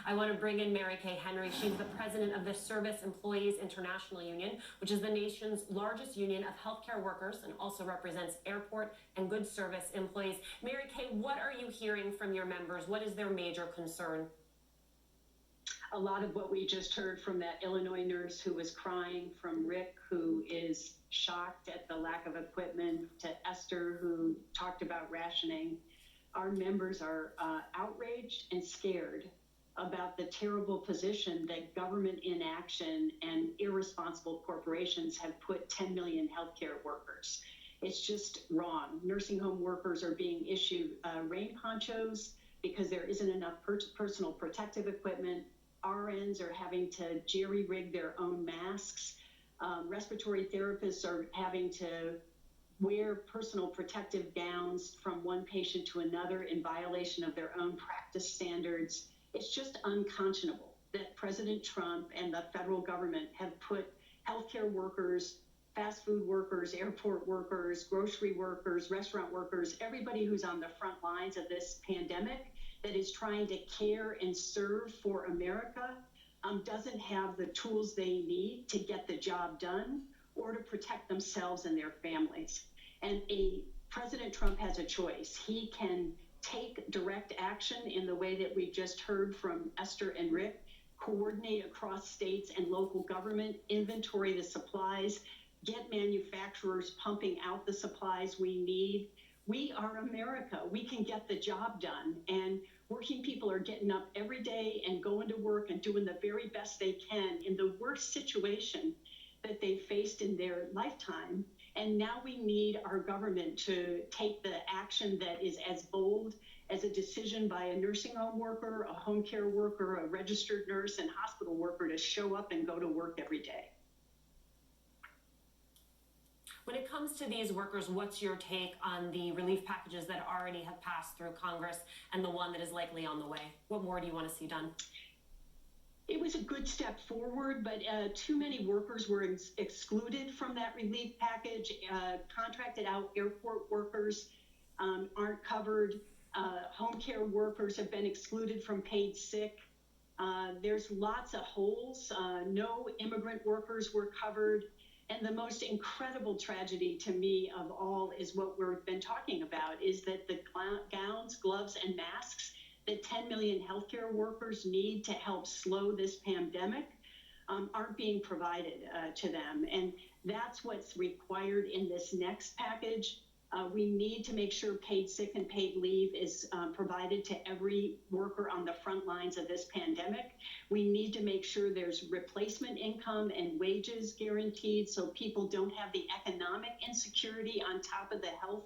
I want to bring in Mary Kay Henry. She's the president of the Service Employees International Union, which is the nation's largest union of healthcare workers and also represents airport and goods service employees. Mary Kay, what are you hearing from your members? What is their major concern? A lot of what we just heard from that Illinois nurse who was crying, from Rick, who is shocked at the lack of equipment, to Esther, who talked about rationing. Our members are outraged and scared about the terrible position that government inaction and irresponsible corporations have put 10 million healthcare workers. It's just wrong. Nursing home workers are being issued rain ponchos because there isn't enough personal protective equipment. RNs are having to jerry-rig their own masks. Respiratory therapists are having to wear personal protective gowns from one patient to another in violation of their own practice standards. It's just unconscionable that President Trump and the federal government have put healthcare workers, fast food workers, airport workers, grocery workers, restaurant workers, everybody who's on the front lines of this pandemic that is trying to care and serve for America, doesn't have the tools they need to get the job done or to protect themselves and their families. And President Trump has a choice. He can take direct action in the way that we just heard from Esther and Rick, coordinate across states and local government, inventory the supplies, get manufacturers pumping out the supplies we need. We are America. We can get the job done. And working people are getting up every day and going to work and doing the very best they can in the worst situation that they faced in their lifetime. And now we need our government to take the action that is as bold as a decision by a nursing home worker, a home care worker, a registered nurse, and hospital worker to show up and go to work every day. When it comes to these workers, what's your take on the relief packages that already have passed through Congress and the one that is likely on the way? What more do you want to see done? It was a good step forward, but too many workers were excluded from that relief package. Contracted out airport workers aren't covered. Home care workers have been excluded from paid sick. There's lots of holes. No immigrant workers were covered. And the most incredible tragedy to me of all is what we've been talking about, is that the gowns, gloves, and masks that 10 million healthcare workers need to help slow this pandemic aren't being provided to them. And that's what's required in this next package. We need to make sure paid sick and paid leave is provided to every worker on the front lines of this pandemic. We need to make sure there's replacement income and wages guaranteed so people don't have the economic insecurity on top of the health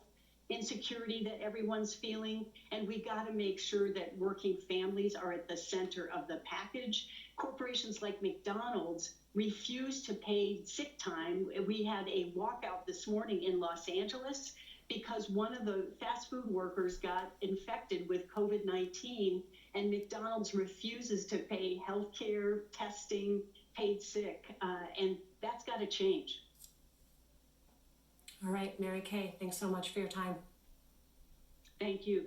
insecurity that everyone's feeling. And we got to make sure that working families are at the center of the package. Corporations like McDonald's refuse to pay sick time. We had a walkout this morning in Los Angeles because one of the fast food workers got infected with COVID-19, and McDonald's refuses to pay healthcare, testing, paid sick, and that's got to change. All right, Mary Kay, thanks so much for your time. Thank you.